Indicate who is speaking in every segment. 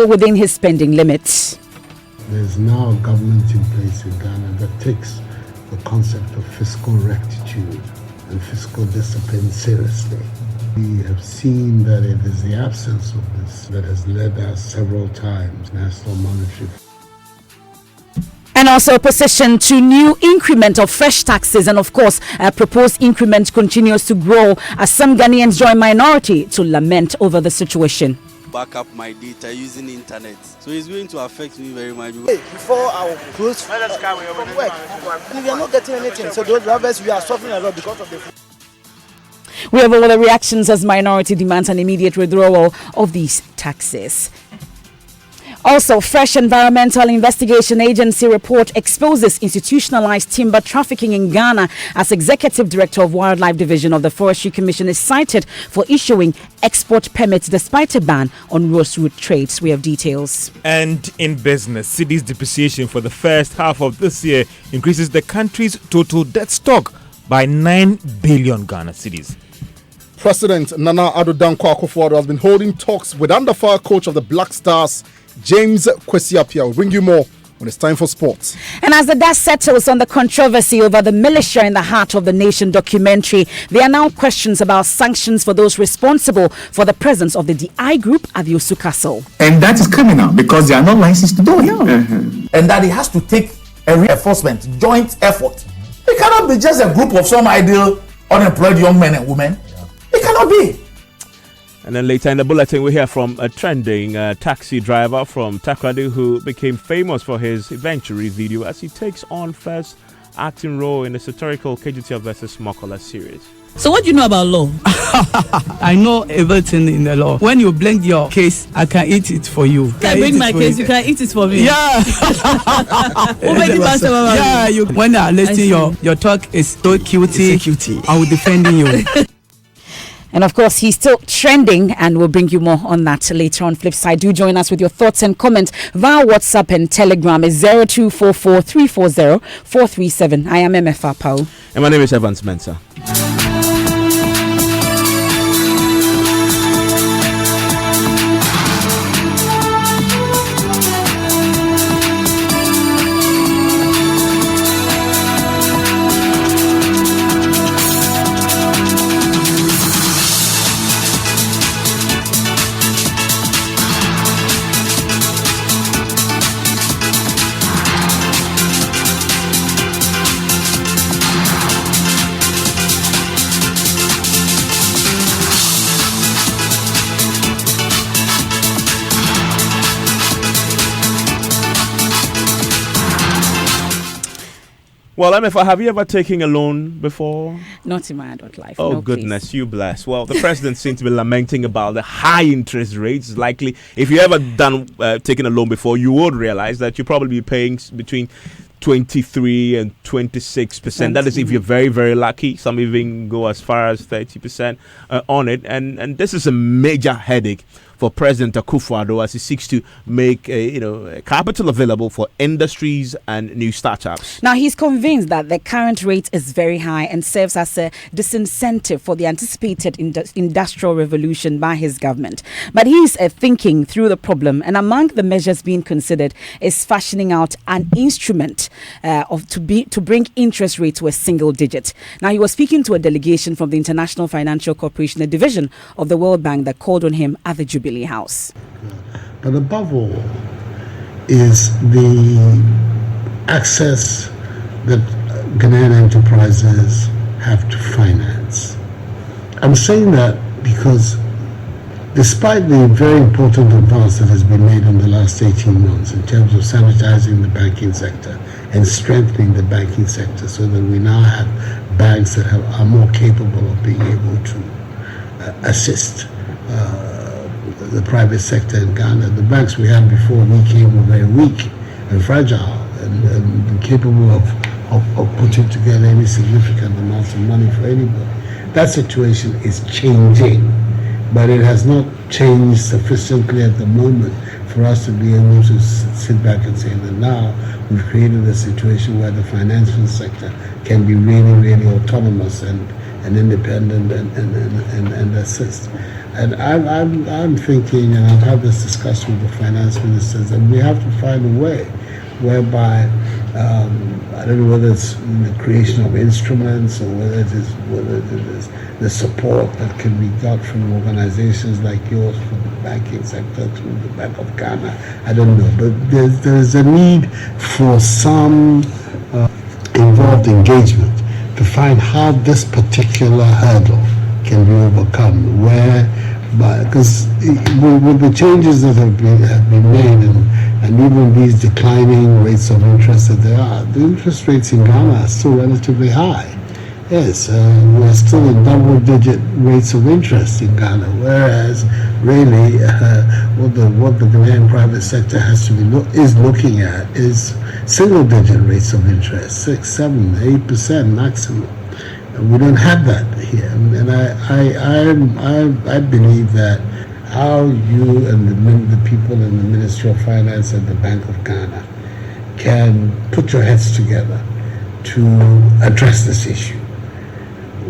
Speaker 1: still within his spending limits.
Speaker 2: There's now a government in place in Ghana that takes the concept of fiscal rectitude and fiscal discipline seriously. We have seen that it is the absence of this that has led us several times national monetary.
Speaker 1: And also opposition to new increment of fresh taxes, and of course proposed increment continues to grow as some Ghanaians join minority to lament over the situation.
Speaker 3: Back up my data using internet, so it's going to affect me very much.
Speaker 4: Before our close from work, and we are not getting anything, so those drivers, we are suffering a lot because of the food.
Speaker 1: We have all the reactions as minority demands an immediate withdrawal of these taxes. Also, Fresh Environmental Investigation Agency report exposes institutionalized timber trafficking in Ghana as Executive Director of Wildlife Division of the Forestry Commission is cited for issuing export permits despite a ban on rosewood trades. We have details.
Speaker 5: And in business, cedi's depreciation for the first half of this year increases the country's total debt stock by 9 billion Ghana cedis.
Speaker 6: President Nana Addo Dankwa Akufo-Addo has been holding talks with under-fire coach of the Black Stars, James Kwesi Appiah. We'll bring you more when it's time for sports.
Speaker 1: And as the dust settles on the controversy over the militia in the heart of the nation documentary, there are now questions about sanctions for those responsible for the presence of the DI group at the Osu Castle.
Speaker 7: And that is criminal because they are not licensed to do it.
Speaker 8: And that it has to take a reinforcement, joint effort. It cannot be just a group of some ideal unemployed young men and women. It cannot be.
Speaker 9: And then later in the bulletin, we hear from a trending taxi driver from Takoradi who became famous for his Venturi video as he takes on first acting role in the satirical KGTL vs. Mokola series.
Speaker 10: So what do you know about law? I know everything in the law. When you blend your case, I can eat it for you.
Speaker 11: I bring my case, you can eat it for me.
Speaker 10: Yeah. When I listen your talk is so cutie. I will defend you.
Speaker 1: And of course, he's still trending, and we'll bring you more on that later on. Flip side, do join us with your thoughts and comments via WhatsApp and Telegram is 0244 340 437. I am MFA Pau.
Speaker 9: And my name is Evans Mensah. Well, MFA, have you ever taken a loan before?
Speaker 1: Not in my adult life.
Speaker 9: Oh,
Speaker 1: no,
Speaker 9: goodness,
Speaker 1: please.
Speaker 9: you bless. Well, the president seems to be lamenting about the high interest rates. Likely, if you ever done taking a loan before, you would realize that you'll probably be paying between 23 and 26%. That is if you're very, very lucky. Some even go as far as 30% on it. And this is a major headache for President Akufo-Addo as he seeks to make capital available for industries and new startups.
Speaker 1: Now, he's convinced that the current rate is very high and serves as a disincentive for the anticipated industrial revolution by his government. But he's thinking through the problem, and among the measures being considered is fashioning out an instrument to bring interest rate to a single digit. Now, he was speaking to a delegation from the International Financial Corporation, a division of the World Bank, that called on him at the Jubilee House.
Speaker 2: But above all is the access that Ghanaian enterprises have to finance. I'm saying that because despite the very important advance that has been made in the last 18 months in terms of sanitizing the banking sector and strengthening the banking sector so that we now have banks that are more capable of being able to assist the private sector in Ghana. The banks we had before we came were very weak and fragile and incapable of putting together any significant amounts of money for anybody. That situation is changing, but it has not changed sufficiently at the moment for us to be able to sit back and say that now we've created a situation where the financial sector can be really, really autonomous and independent and assist. And I'm thinking, and I've had this discussion with the finance ministers, that we have to find a way whereby I don't know whether it's the creation of instruments or whether it is the support that can be got from organizations like yours, from the banking sector, through the Bank of Ghana. I don't know, but there's a need for some involved engagement to find how this particular hurdle can be overcome, because with the changes that have been made and even these declining rates of interest that there are, the interest rates in Ghana are still relatively high. Yes, we're still in double-digit rates of interest in Ghana, whereas really what the Ghanaian private sector has to be looking at is single-digit rates of interest, 6, 7, 8% maximum. And we don't have that here, and I believe that how you and the people in the Ministry of Finance and the Bank of Ghana can put your heads together to address this issue.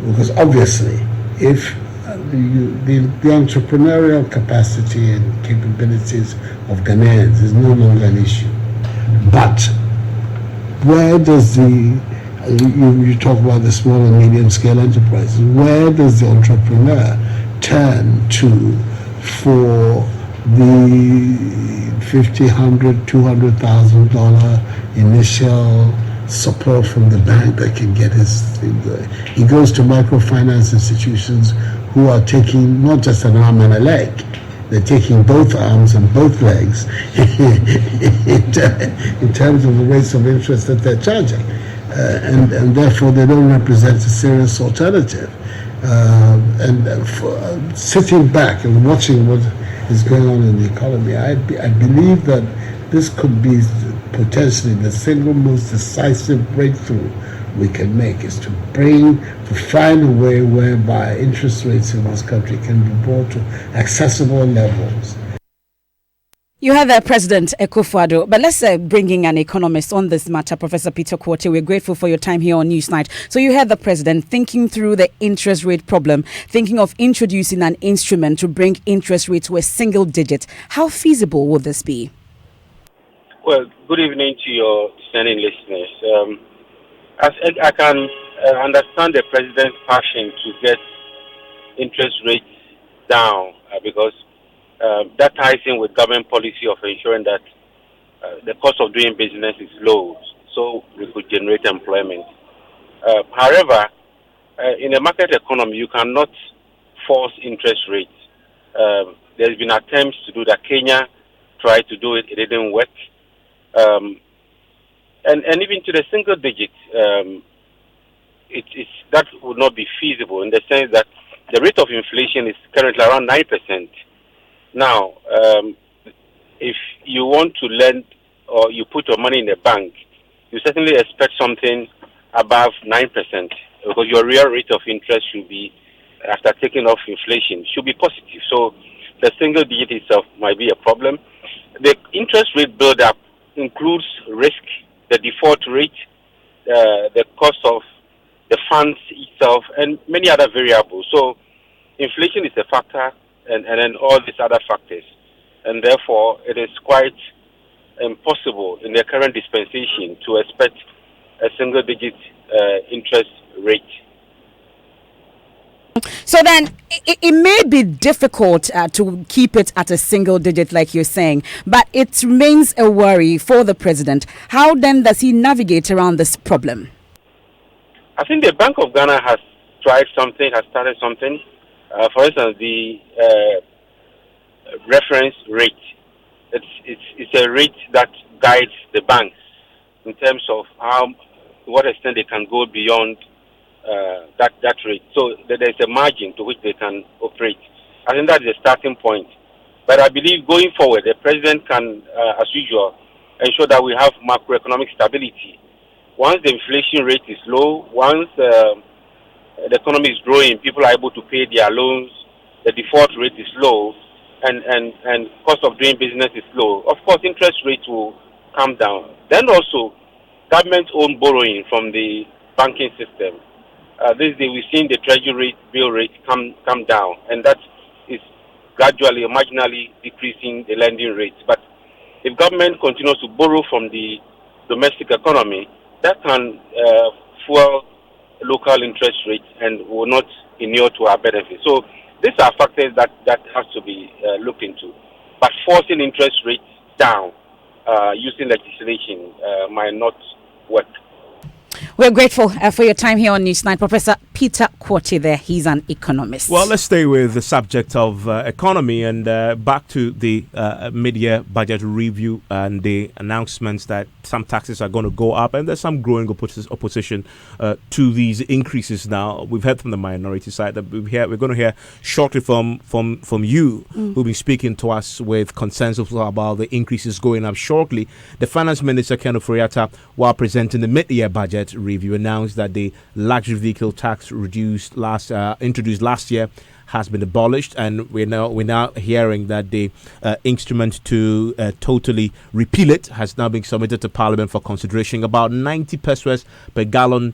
Speaker 2: Because obviously, if the entrepreneurial capacity and capabilities of Ghanaians is no longer an issue, but where does you talk about the small and medium scale enterprises, where does the entrepreneur turn to for the $50,000, $100,000, $200,000 initial support from the bank that can get his thing going? He goes to microfinance institutions who are taking not just an arm and a leg, they're taking both arms and both legs in terms of the rates of interest that they're charging. And therefore they don't represent a serious alternative. Sitting back and watching what is going on in the economy, I believe that this could be potentially the single most decisive breakthrough we can make, is to find a way whereby interest rates in this country can be brought to accessible levels.
Speaker 1: You have President Akufo-Addo, but let's bring in an economist on this matter, Professor Peter Quartey. We're grateful for your time here on NEWSNITE. So you heard the president thinking through the interest rate problem, thinking of introducing an instrument to bring interest rates to a single digit. How feasible would this be?
Speaker 12: Well, good evening to your discerning listeners. As I can understand the president's passion to get interest rates down because that ties in with government policy of ensuring that the cost of doing business is low, so we could generate employment. However, in a market economy, you cannot force interest rates. There's been attempts to do that. Kenya tried to do it; it didn't work. And even to the single digit, that would not be feasible in the sense that the rate of inflation is currently around 9%. Now, if you want to lend or you put your money in a bank, you certainly expect something above 9% because your real rate of interest should be, after taking off inflation, should be positive. So the single digit itself might be a problem. The interest rate build-up includes risk, the default rate, the cost of the funds itself, and many other variables. So inflation is a factor, and then all these other factors. And therefore, it is quite impossible in the current dispensation to expect a single-digit interest rate.
Speaker 1: So then, it may be difficult to keep it at a single digit, like you're saying, but it remains a worry for the president. How then does he navigate around this problem?
Speaker 12: I think the Bank of Ghana has tried something, has started something. For instance, the reference rate. It's a rate that guides the banks in terms of to what extent they can go beyond that rate. So there's a margin to which they can operate. I think that's the starting point. But I believe going forward, the president can, as usual, ensure that we have macroeconomic stability. Once the inflation rate is low, once the economy is growing, people are able to pay their loans, the default rate is low, and cost of doing business is low. Of course, interest rates will come down. Then also, government-owned borrowing from the banking system. This day, we've seen the treasury bill rate come down, and that is gradually or marginally decreasing the lending rates. But if government continues to borrow from the domestic economy, that can fuel local interest rates and will not inure to our benefit. So these are factors that has to be looked into. But forcing interest rates down using legislation might not work.
Speaker 1: We're grateful for your time here on NEWSNITE. Professor Peter Quartey there, he's an economist.
Speaker 9: Well, let's stay with the subject of economy and back to the mid-year budget review and the announcements that some taxes are going to go up, and there's some growing opposition to these increases now. We've heard from the minority side that we're going to hear shortly from you, who'll be speaking to us with consensus about the increases going up shortly. The Finance Minister, Ken Ofori-Atta, while presenting the mid-year budget review, announced that the luxury vehicle tax introduced last year has been abolished, and we're now hearing that the instrument to totally repeal it has now been submitted to Parliament for consideration. About 90 pesos per gallon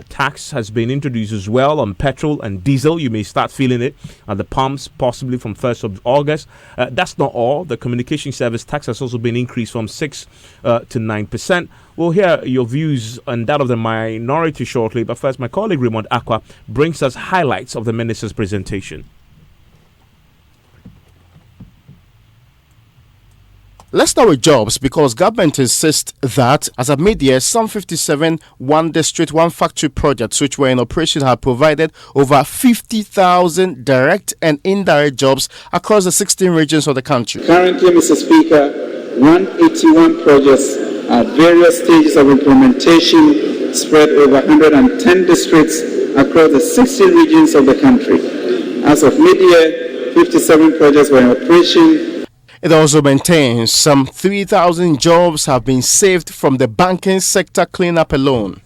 Speaker 9: tax has been introduced as well on petrol and diesel. You may start feeling it at the pumps, possibly from 1st of August. That's not all. The communication service tax has also been increased from 6 to 9%. We'll hear your views and that of the minority shortly, but first, my colleague Raymond Aqua brings us highlights of the minister's presentation.
Speaker 6: Let's start with jobs, because government insists that as of mid-year, some 57 one district, one factory projects which were in operation have provided over 50,000 direct and indirect jobs across the 16 regions of the country.
Speaker 13: Currently, Mr. Speaker, 181 projects at various stages of implementation spread over 110 districts across the 16 regions of the country. As of mid-year, 57 projects were in operation.
Speaker 6: It also maintains some 3,000 jobs have been saved from the banking sector cleanup alone.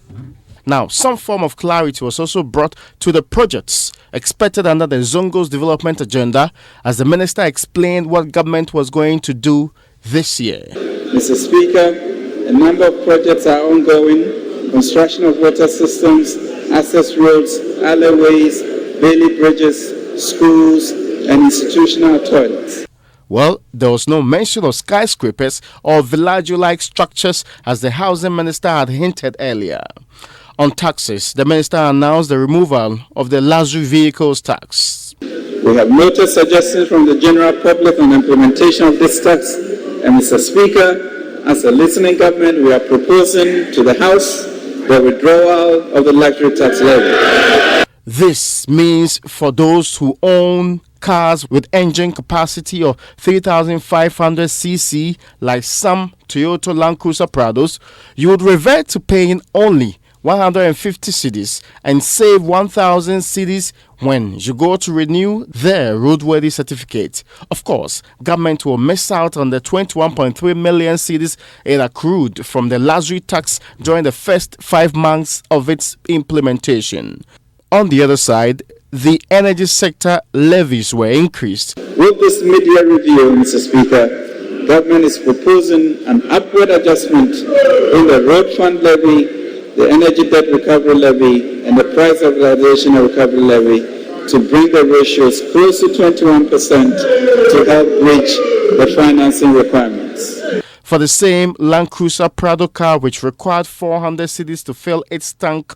Speaker 6: Now, some form of clarity was also brought to the projects expected under the Zongo's development agenda, as the minister explained what government was going to do this year.
Speaker 13: Mr. Speaker, a number of projects are ongoing: construction of water systems, access roads, alleyways, Bailey bridges, schools, and institutional toilets.
Speaker 6: Well, there was no mention of skyscrapers or villaggio-like structures, as the housing minister had hinted earlier. On taxes, the minister announced the removal of the luxury vehicles tax.
Speaker 13: We have noted suggestions from the general public on implementation of this tax, and Mr. Speaker, as a listening government, we are proposing to the House the withdrawal of the luxury tax levy.
Speaker 6: This means for those who own cars with engine capacity of 3,500 cc, like some Toyota Land Cruiser Prados, you would revert to paying only 150 cedis and save 1,000 cedis when you go to renew their roadworthy certificate. Of course, government will miss out on the 21.3 million cedis it accrued from the luxury tax during the first 5 months of its implementation. On the other side, the energy sector levies were increased.
Speaker 13: With this mid-year review, Mr. Speaker, government is proposing an upward adjustment in the road fund levy, the energy debt recovery levy, and the price of realization recovery levy to bring the ratios close to 21% to help reach the financing requirements.
Speaker 6: For the same Land Cruiser Prado car, which required 400 cedis to fill its tank,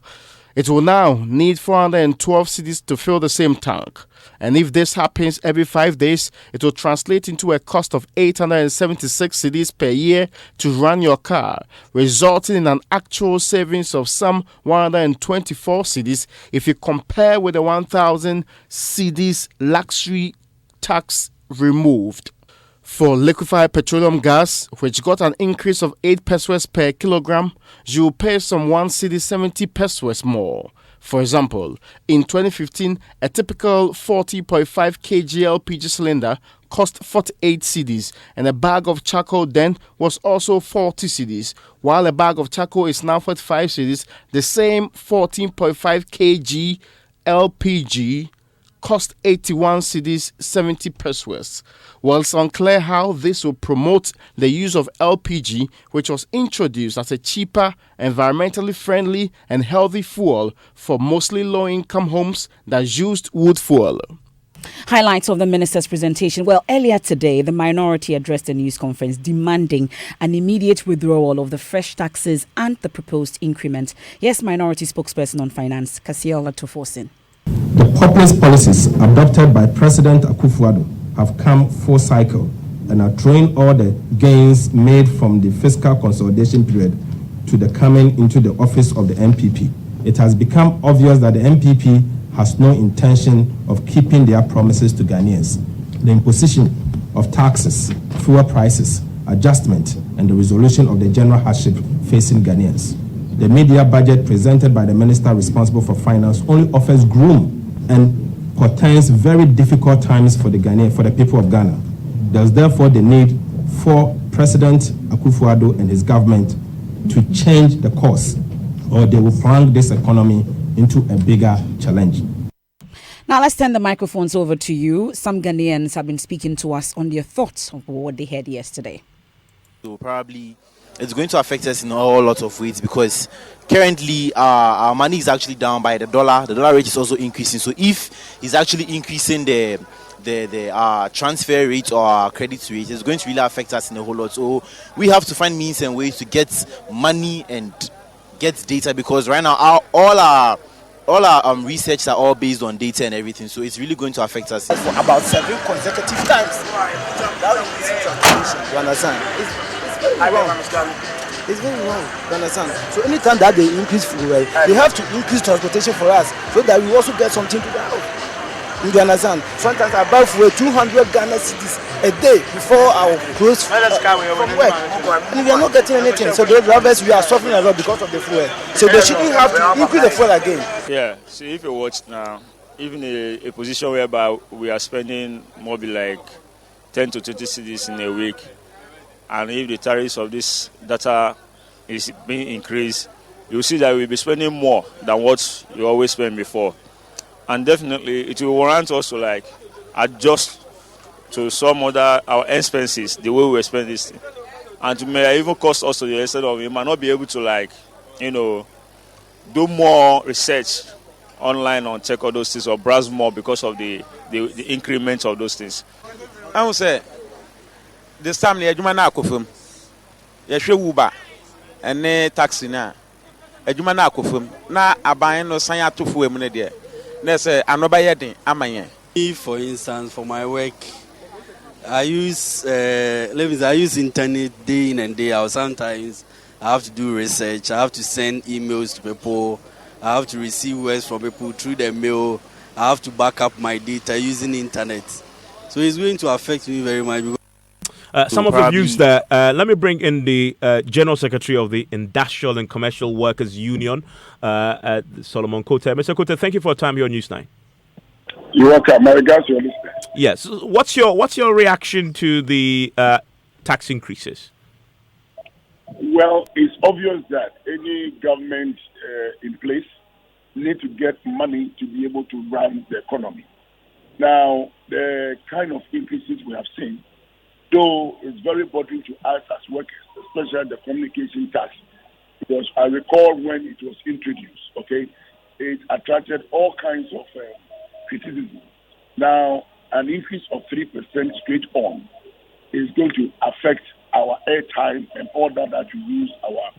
Speaker 6: it will now need 412 cedis to fill the same tank. And if this happens every 5 days, it will translate into a cost of 876 cedis per year to run your car, resulting in an actual savings of some 124 cedis if you compare with the 1,000 cedis luxury tax removed. For liquefied petroleum gas, which got an increase of 8 pesos per kilogram, you will pay some 1 cedi 70 pesos more. For example, in 2015, a typical 40.5 kg LPG cylinder cost 48 cedis, and a bag of charcoal then was also 40 cedis. While a bag of charcoal is now 45 cedis, the same 14.5 kg LPG cost 81 cedis 70 pesos. Well, it's unclear how this will promote the use of LPG, which was introduced as a cheaper, environmentally friendly and healthy fuel for mostly low-income homes that used wood fuel.
Speaker 1: Highlights of the minister's presentation. Well, earlier today, the minority addressed a news conference demanding an immediate withdrawal of the fresh taxes and the proposed increment. Yes, minority spokesperson on finance, Kasiel Tofosin.
Speaker 14: The populist policies adopted by President Akufo-Addo have come full cycle and are throwing all the gains made from the fiscal consolidation period to the coming into the office of the MPP. It has become obvious that the MPP has no intention of keeping their promises to Ghanaians. The imposition of taxes, fuel prices, adjustment, and the resolution of the general hardship facing Ghanaians. The media budget presented by the minister responsible for finance only offers gloom and portends very difficult times for the people of Ghana. There's therefore the need for President Akufo-Addo and his government to change the course, or they will plunge this economy into a bigger challenge.
Speaker 1: Now let's turn the microphones over to you. Some Ghanaians have been speaking to us on their thoughts of what they heard yesterday.
Speaker 4: So probably it's going to affect us in a whole lot of ways, because currently our money is actually down by the dollar. The dollar rate is also increasing. So if it's actually increasing the transfer rate or our credit rate, it's going to really affect us in a whole lot. So we have to find means and ways to get money and get data, because right now all our research are all based on data and everything. So it's really going to affect us
Speaker 15: for about 7 consecutive times. That will be situation. You understand? It's very wrong. It's very wrong. You understand? So anytime that they increase fuel, they have to increase transportation for us, so that we also get something to the house. You understand? Sometimes I buy fuel 200 Ghana cedis a day before our close from work, and we are not getting anything. So those drivers, we are suffering a lot because of the fuel. So they shouldn't have to increase the fuel again.
Speaker 16: Yeah. See, if you watch now, even a position whereby we are spending more be like 10 to 20 cedis in a week, and if the tariffs of this data is being increased, you see that we'll be spending more than what you always spend before. And definitely it will warrant us to like adjust to some other our expenses, the way we spend this thing. And it may even cost us to the extent of we might not be able to like, do more research online on check all those things or browse more because of the increment of those things.
Speaker 17: I would say this time the Juma na akofum. Yehwe Uber and taxi na. Ejuma na akofum. Na aban no san atofu emu ne de. Na say anoba yedin amanye.
Speaker 3: If, for instance, for my work, I use internet day in and day out. Sometimes I have to do research. I have to send emails to people. I have to receive words from people through the mail. I have to back up my data using internet. So it's going to affect me very much.
Speaker 9: Some of the views there. Let me bring in the General Secretary of the Industrial and Commercial Workers Union, Solomon Kote. Mr. Kote, thank you for your time here on NEWSNITE.
Speaker 18: You're welcome. My regards to your listener.
Speaker 9: Yes. What's your reaction to the tax increases?
Speaker 18: Well, it's obvious that any government in place need to get money to be able to run the economy. Now, the kind of increases we have seen, though it's very important to us as workers, especially the communication tax, because I recall when it was introduced, it attracted all kinds of criticism. Now, an increase of 3% straight on is going to affect our airtime and all that we use our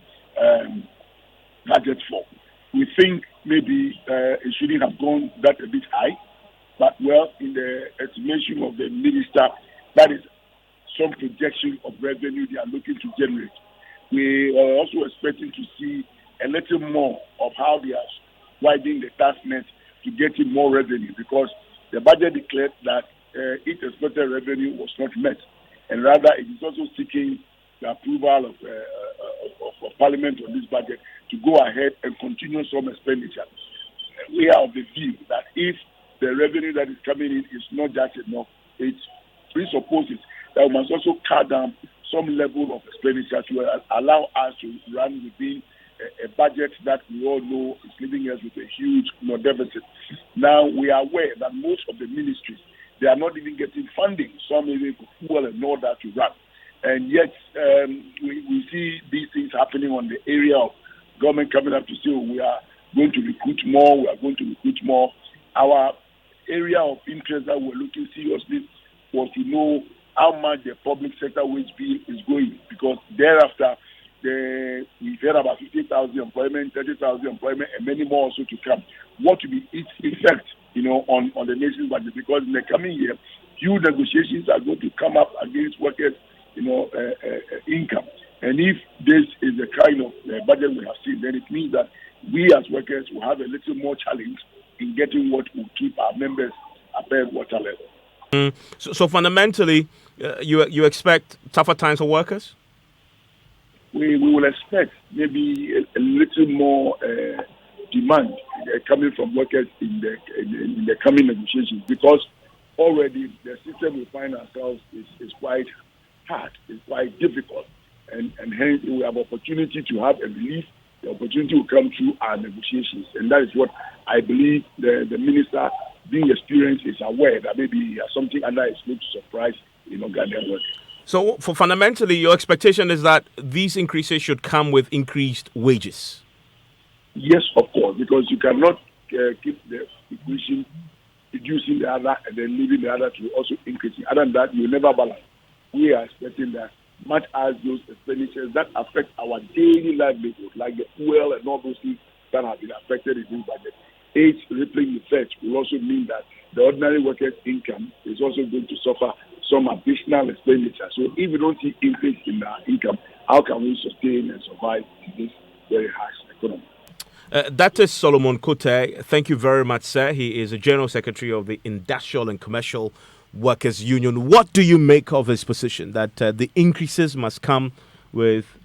Speaker 18: budget for. We think maybe it shouldn't have gone that a bit high, but in the estimation of the minister, that is some projection of revenue they are looking to generate. We are also expecting to see a little more of how they are widening the tax net to get in more revenue, because the budget declared that its expected revenue was not met, and rather it is also seeking the approval of Parliament on this budget to go ahead and continue some expenditure. We are of the view that if the revenue that is coming in is not just enough, it presupposes that we must also cut down some level of expenditure to allow us to run within a budget that we all know is leaving us with a huge deficit. Now, we are aware that most of the ministries, they are not even getting funding, some even for fuel and all that to run. And yet, we see these things happening on the area of government coming up to say, we are going to recruit more, we are going to recruit more. Our area of interest that we're looking seriously was to know how much the public sector wage bill is going, because thereafter we've heard about 50,000 employment, 30,000 employment, and many more also to come. What will be its effect, on the nation's budget? Because in the coming year, huge negotiations are going to come up against workers, income. And if this is the kind of budget we have seen, then it means that we as workers will have a little more challenge in getting what will keep our members above water level.
Speaker 9: So fundamentally, you expect tougher times for workers?
Speaker 18: We will expect maybe a little more demand coming from workers in the coming negotiations, because already the system we find ourselves is quite hard, it's quite difficult, and hence we have opportunity to have a relief. The opportunity will come through our negotiations, and that is what I believe the minister, being experienced, is aware that maybe something under is going to surprise Ghanaian workers.
Speaker 9: So, for fundamentally, your expectation is that these increases should come with increased wages?
Speaker 18: Yes, of course, because you cannot keep the equation reducing the other and then leaving the other to also increasing. Other than that, you will never balance. We are expecting that much as those expenditures that affect our daily livelihood, like the fuel and all those things that have been affected in this budget, its rippling effect will also mean that the ordinary worker's income is also going to suffer some additional expenditure. So if we don't see increase in our income, how can we sustain and survive in this very harsh economy?
Speaker 9: That is Solomon Kote. Thank you very much, sir. He is the General Secretary of the Industrial and Commercial Workers Union. What do you make of his position that the increases must come with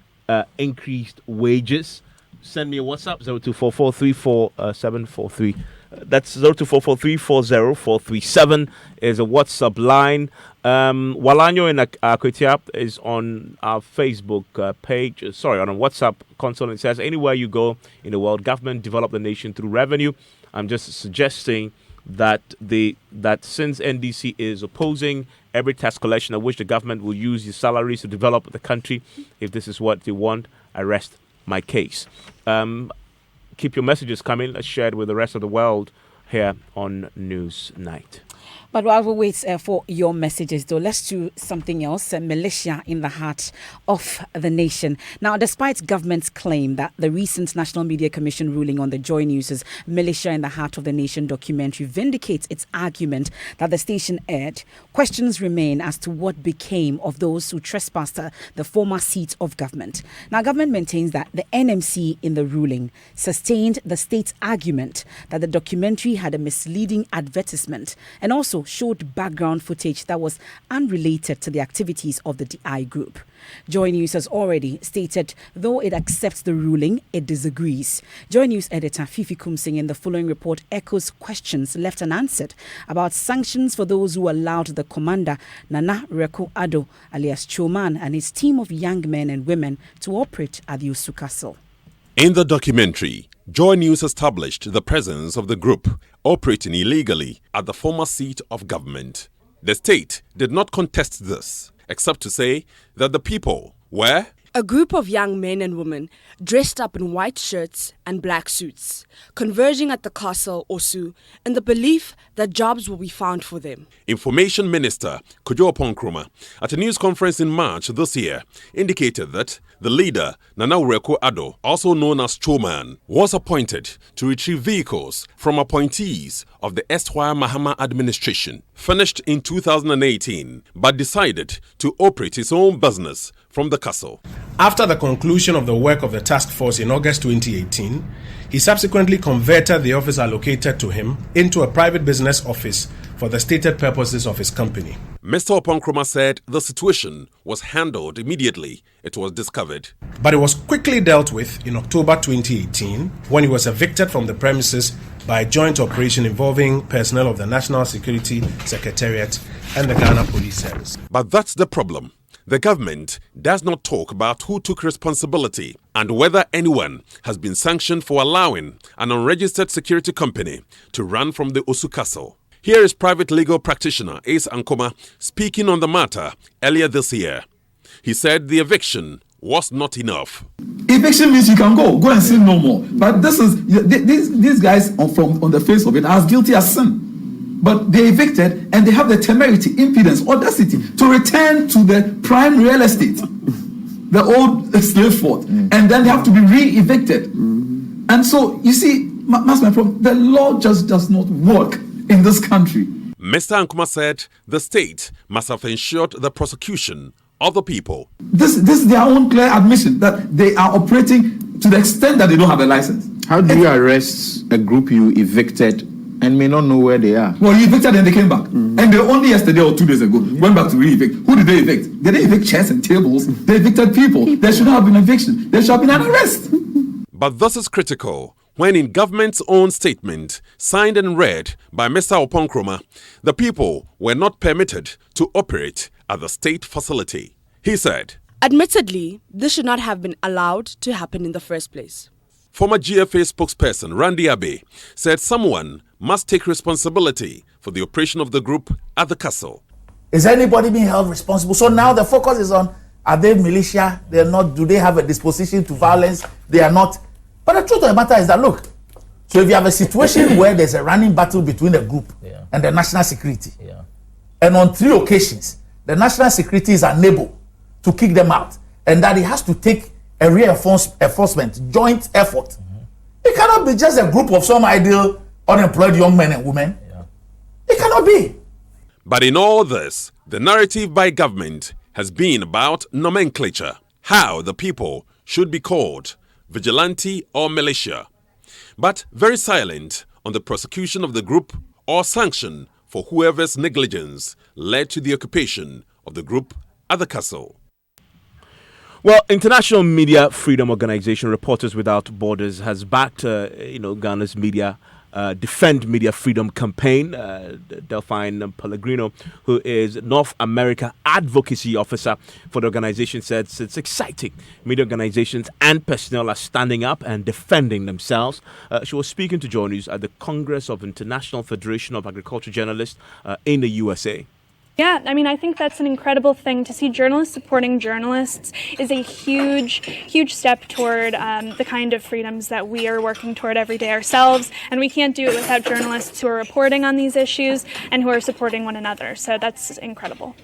Speaker 9: increased wages? Send me a WhatsApp, 0244347743. That's 0244340437 is a WhatsApp line. Walanyo in Akwetiap is on our Facebook page. On a WhatsApp console. It says, anywhere you go in the world, government develop the nation through revenue. I'm just suggesting that since NDC is opposing every tax collection at which the government will use your salaries to develop the country, if this is what they want, I rest my case. Keep your messages coming. Let's share it with the rest of the world here on NewsNight.
Speaker 1: But while we wait for your messages, though, let's do something else. Militia in the heart of the nation. Now, despite government's claim that the recent National Media Commission ruling on the Joy News' Militia in the Heart of the Nation documentary vindicates its argument that the station aired, questions remain as to what became of those who trespassed the former seat of government. Now, government maintains that the NMC in the ruling sustained the state's argument that the documentary had a misleading advertisement and also showed background footage that was unrelated to the activities of the DI group. Joy News has already stated, though it accepts the ruling, it disagrees. Joy News editor Fifi Kumsing in the following report echoes questions left unanswered about sanctions for those who allowed the commander, Nana Reko Ado, alias Choman, and his team of young men and women to operate at the Osu Castle.
Speaker 19: In the documentary, Joy News established the presence of the group operating illegally at the former seat of government. The state did not contest this, except to say that the people were
Speaker 20: a group of young men and women dressed up in white shirts and black suits, converging at the castle Osu in the belief that jobs will be found for them.
Speaker 19: Information Minister Kojo Oponkroma, at a news conference in March this year, indicated that the leader, Nana Reko Ado, also known as Choman, was appointed to retrieve vehicles from appointees of the erstwhile Mahama administration, finished in 2018, but decided to operate his own business from the castle.
Speaker 21: After the conclusion of the work of the task force in August 2018, he subsequently converted the office allocated to him into a private business office for the stated purposes of his company.
Speaker 19: Mr. Oponkroma said the situation was handled immediately it was discovered.
Speaker 21: But it was quickly dealt with in October 2018 when he was evicted from the premises by a joint operation involving personnel of the National Security Secretariat and the Ghana Police Service.
Speaker 19: But that's the problem. The government does not talk about who took responsibility and whether anyone has been sanctioned for allowing an unregistered security company to run from the Osu Castle. Here is private legal practitioner Ace Ankoma speaking on the matter earlier this year. He said the eviction was not enough.
Speaker 7: Eviction means you can go and sin no more. But this is these guys on the face of it are as guilty as sin. but they evicted and they have the temerity, impudence, audacity to return to the prime real estate, the old slave fort, and then they have to be re-evicted. And so, you see, that's my problem. The law just does not work in this country.
Speaker 19: Mr. Ankuma said the state must have ensured the prosecution of the people.
Speaker 7: This is their own clear admission that they are operating to the extent that they don't have a license.
Speaker 5: How do you arrest a group you evicted and may not know where they are?
Speaker 7: Well, you evicted and they came back. And they only yesterday or 2 days ago went back to re-evict. Who did they evict? They didn't evict chairs and tables. They evicted people. There should have been eviction. There should have been an arrest.
Speaker 19: But this is critical when in government's own statement, signed and read by Mr. Oponkroma, the people were not permitted to operate at the state facility. He said,
Speaker 20: admittedly, this should not have been allowed to happen in the first place.
Speaker 19: Former GFA spokesperson Randy Abe said someone must take responsibility for the operation of the group at the castle.
Speaker 8: Is anybody being held responsible? So now the focus is on, are they militia? They're not. Do they have a disposition to violence? They are not. But the truth of the matter is that, look, so if you have a situation where there's a running battle between the group and the national security, and on 3 occasions, the national security is unable to kick them out, and that it has to take a reinforcement, joint effort. It cannot be just a group of some ideal unemployed young men and women. It cannot be.
Speaker 19: But in all this, the narrative by government has been about nomenclature, how the people should be called, vigilante or militia, but very silent on the prosecution of the group or sanction for whoever's negligence led to the occupation of the group at the castle.
Speaker 9: Well, International Media Freedom Organization Reporters Without Borders has backed, Ghana's Defend Media Freedom campaign. Delphine Pellegrino, who is North America Advocacy Officer for the organization, said it's exciting. Media organizations and personnel are standing up and defending themselves. She was speaking to Joy News at the Congress of International Federation of Agriculture Journalists in the USA.
Speaker 22: Yeah, I mean, I think that's an incredible thing. To see journalists supporting journalists is a huge, huge step toward the kind of freedoms that we are working toward every day ourselves. And we can't do it without journalists who are reporting on these issues and who are supporting one another. So that's incredible.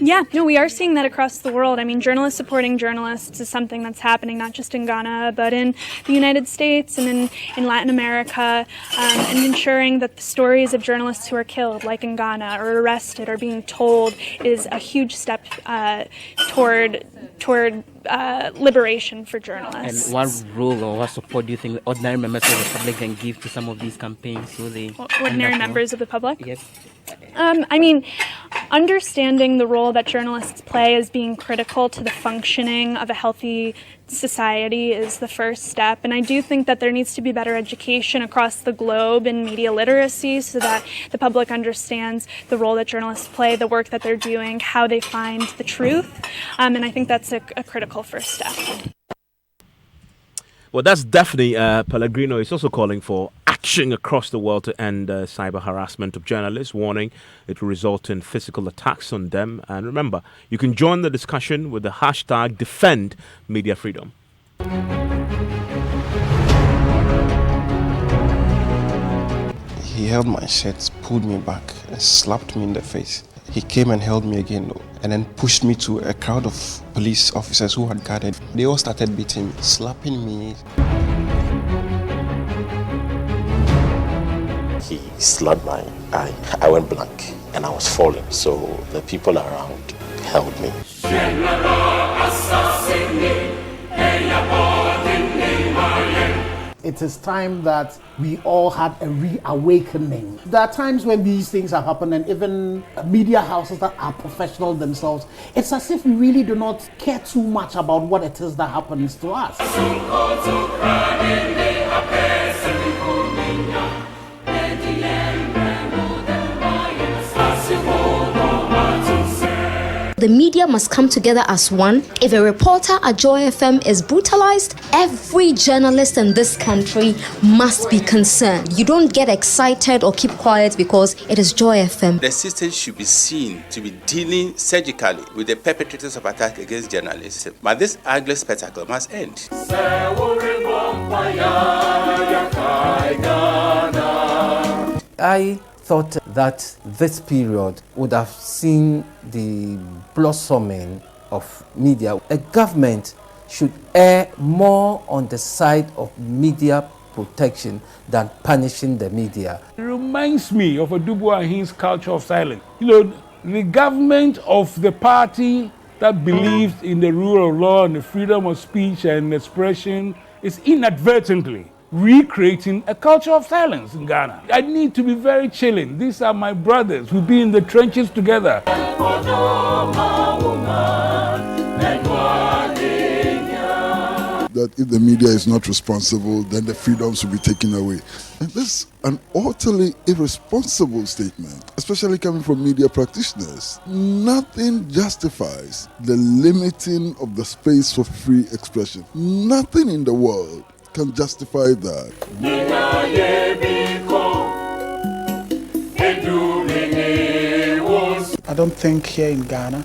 Speaker 22: Yeah, no, we are seeing that across the world. I mean, journalists supporting journalists is something that's happening not just in Ghana, but in the United States and in Latin America, and ensuring that the stories of journalists who are killed, like in Ghana, or arrested, or being told is a huge step toward liberation for journalists.
Speaker 23: And what role or what support do you think ordinary members of the public can give to some of these campaigns? So they
Speaker 22: ordinary members of the public?
Speaker 23: Yes.
Speaker 22: I mean, understanding the role that journalists play as being critical to the functioning of a healthy society is the first step. And I do think that there needs to be better education across the globe in media literacy so that the public understands the role that journalists play, the work that they're doing, how they find the truth. And I think that's a critical first step.
Speaker 9: Well, that's definitely Pellegrino is also calling for action across the world to end cyber harassment of journalists, warning it will result in physical attacks on them. And remember, you can join the discussion with the hashtag Defend Media Freedom.
Speaker 24: He held my shirt, pulled me back, and slapped me in the face. He came and held me again and then pushed me to a crowd of police officers who had gathered. They all started beating me, slapping me.
Speaker 25: He slapped my eye. I went blank and I was falling, so the people around held me.
Speaker 26: It is time that we all had a reawakening. There are times when these things have happened, and even media houses that are professional themselves, it's as if we really do not care too much about what it is that happens to us.
Speaker 27: The media must come together as one. If a reporter at Joy FM is brutalized, every journalist in this country must be concerned. You don't get excited or keep quiet because it is Joy FM.
Speaker 28: The system should be seen to be dealing surgically with the perpetrators of attack against journalists. But this ugly spectacle must end.
Speaker 29: I thought
Speaker 2: that this period would have seen the blossoming of media. A government should err more on the side of media protection than punishing the media.
Speaker 4: It reminds me of a Dubois Hines culture of silence. You know, the government of the party that believes in the rule of law and the freedom of speech and expression is inadvertently recreating a culture of silence in Ghana. I need to be very chilling. These are my brothers. We've been in the trenches together.
Speaker 6: That if the media is not responsible, then the freedoms will be taken away. And this is an utterly irresponsible statement, especially coming from media practitioners. Nothing justifies the limiting of the space for free expression. Nothing in the world can justify that.
Speaker 10: I don't think here in Ghana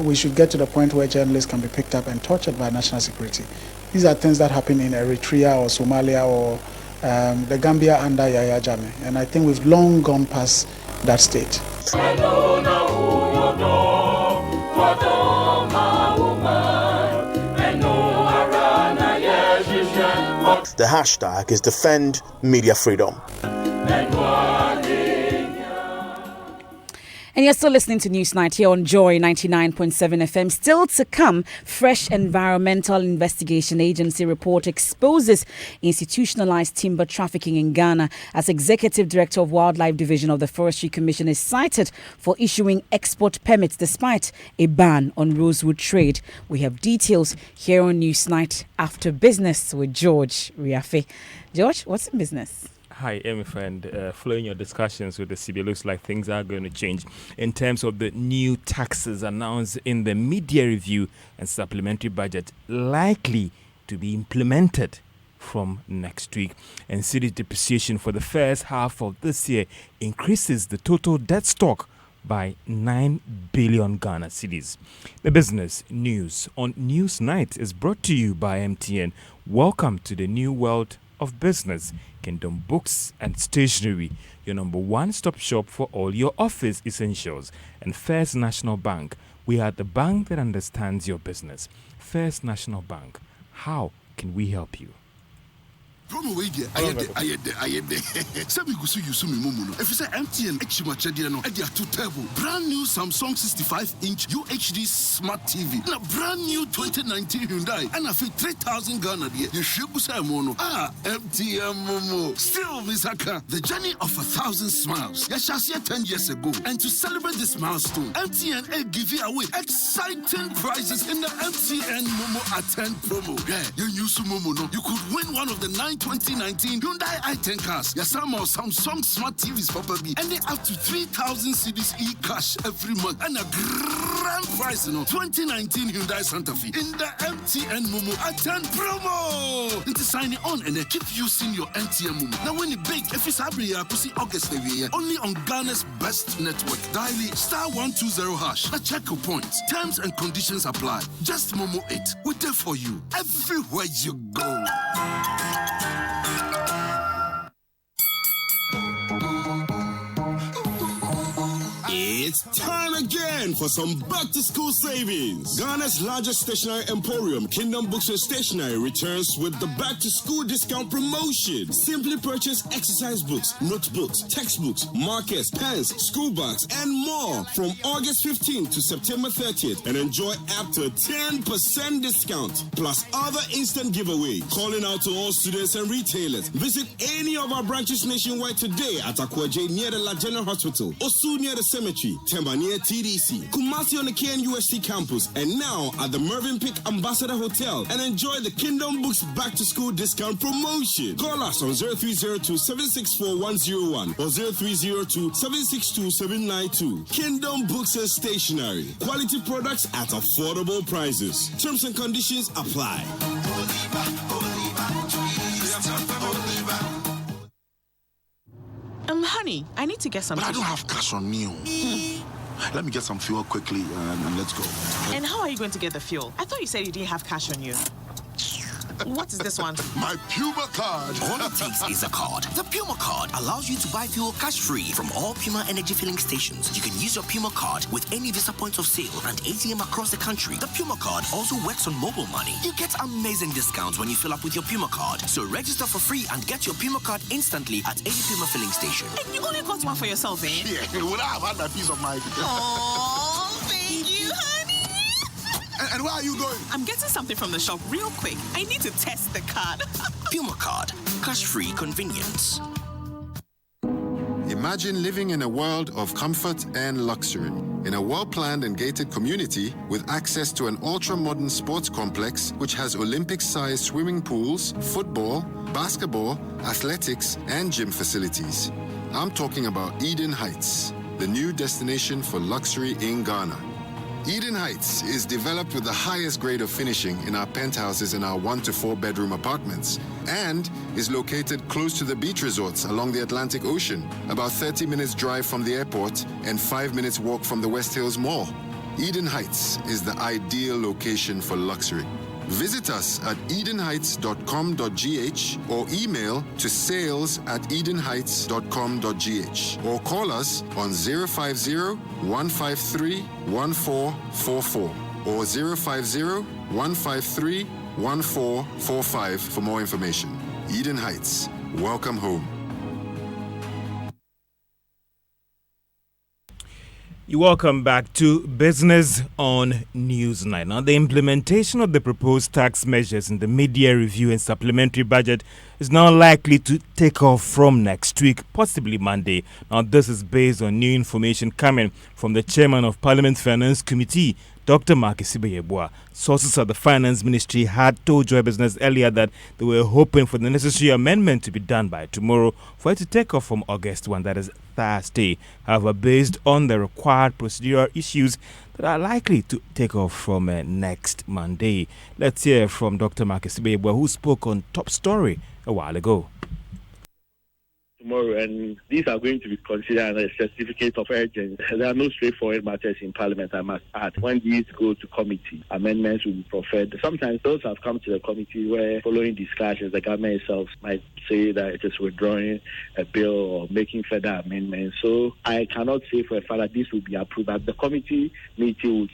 Speaker 10: we should get to the point where journalists can be picked up and tortured by national security. These are things that happen in Eritrea or Somalia or the Gambia under Yahya Jammeh, and I think we've long gone past that state.
Speaker 11: The hashtag is Defend Media Freedom.
Speaker 1: And you're still listening to NewsNight here on Joy 99.7 FM. Still to come, fresh Environmental Investigation Agency report exposes institutionalized timber trafficking in Ghana as Executive Director of Wildlife Division of the Forestry Commission is cited for issuing export permits despite a ban on rosewood trade. We have details here on NewsNight After Business with George Riafe. George, what's in business?
Speaker 12: Hi, my friend. Following your discussions with the CB, looks like things are going to change in terms of the new taxes announced in the media review and supplementary budget likely to be implemented from next week. And city depreciation for the first half of this year increases the total debt stock by 9 billion Ghana cedis. The business news on NewsNight is brought to you by MTN. Welcome to the new world of business. Kingdom Books and Stationery, your number one stop shop for all your office essentials. And First National Bank, we are the bank that understands your business. First National Bank, how can we help you?
Speaker 13: Promo way there, I had Sabi Gusu Yusumi Mumuno. If you say MTN Exima Chadiano, Edia 2 Turbo, brand new Samsung 65-inch UHD Smart TV, and a brand new 2019 Hyundai, and a fit 3,000 Ghana dear. You should say Mono. MTN Momo. Still, Misaka, the journey of 1,000 smiles. Yashasia 10 years ago. And to celebrate this milestone, MTN give you away exciting prizes in the MTN Momo Attend promo. Yeah, you use Momo. No, you could win one of the 2019 Hyundai i10 cars. Yasam or Samsung Smart TVs for baby. And they up to 3,000 cedis e-cash every month. And a grand prize, 2019 Hyundai Santa Fe in the MTN Momo Attend promo. Into sign it on and they keep using your MTN Momo. Now when it big, if it's August only on Ghana's best network. Dial *120# a check your points. Terms and conditions apply. Just Momo it. We're there for you everywhere you go. It's time again for some back-to-school savings. Ghana's largest stationery emporium, Kingdom Books and Stationery, returns with the back-to-school discount promotion. Simply purchase exercise books, notebooks, textbooks, markers, pens, school bags, and more from August 15th to September 30th and enjoy up to 10% discount, plus other instant giveaway. Calling out to all students and retailers. Visit any of our branches nationwide today at Akwaje near the La General Hospital, Osu near the cemetery, Temba near TDC, Kumasi on the KNUST campus, and now at the Mervyn Pick Ambassador Hotel, and enjoy the Kingdom Books Back to School discount promotion. Call us on 0302-764-101 or 0302-762-792. Kingdom Books and Stationery. Quality products at affordable prices. Terms and conditions apply.
Speaker 14: Honey, I need to get some.
Speaker 13: But I don't have cash on me. Let me get some fuel quickly and let's go.
Speaker 14: And how are you going to get the fuel? I thought you said you didn't have cash on you.
Speaker 3: What is this one?
Speaker 13: My Puma card.
Speaker 3: All it takes is a card. The Puma card allows you to buy fuel cash-free from all Puma energy filling stations. You can use your Puma card with any Visa points of sale and ATM across the country. The Puma card also works on mobile money. You get amazing discounts when you fill up with your Puma card. So register for free and get your Puma card instantly at any Puma filling station. And you only got one for yourself, eh?
Speaker 13: Yeah, would I have had my peace of mind?
Speaker 3: Oh, thank you, honey.
Speaker 13: And where are you going?
Speaker 3: I'm getting something from the shop real quick. I need to test the card. Puma card. Cash-free convenience.
Speaker 5: Imagine living in a world of comfort and luxury. In a well-planned and gated community with access to an ultra-modern sports complex which has Olympic-sized swimming pools, football, basketball, athletics, and gym facilities. I'm talking about Eden Heights, the new destination for luxury in Ghana. Eden Heights is developed with the highest grade of finishing in our penthouses and our 1 to 4 bedroom apartments, and is located close to the beach resorts along the Atlantic Ocean, about 30 minutes drive from the airport and 5 minutes walk from the West Hills Mall. Eden Heights is the ideal location for luxury. Visit us at edenheights.com.gh or email to sales@edenheights.com.gh or call us on 050-153-1444 or 050-153-1445 for more information. Eden Heights, welcome home.
Speaker 12: You welcome back to Business on NEWSNITE. Now, the implementation of the proposed tax measures in the mid-year review and supplementary budget is now likely to take off from next week, possibly Monday. Now, this is based on new information coming from the chairman of Parliament Finance Committee, Dr. Mark Isibeyebua. Sources at the Finance Ministry had told Joy Business earlier that they were hoping for the necessary amendment to be done by tomorrow for it to take off from August 1, that is Thursday. However, based on the required procedural issues that are likely to take off from next Monday. Let's hear from Dr. Mark Isibeyebua, who spoke on Top Story a while ago.
Speaker 14: Tomorrow, and these are going to be considered a certificate of urgency. There are no straightforward matters in Parliament, I must add. When these go to committee, amendments will be preferred. Sometimes those have come to the committee where, following discussions, the government itself might say that it is withdrawing a bill or making further amendments. So I cannot say for a fact that this will be approved, but the committee meeting will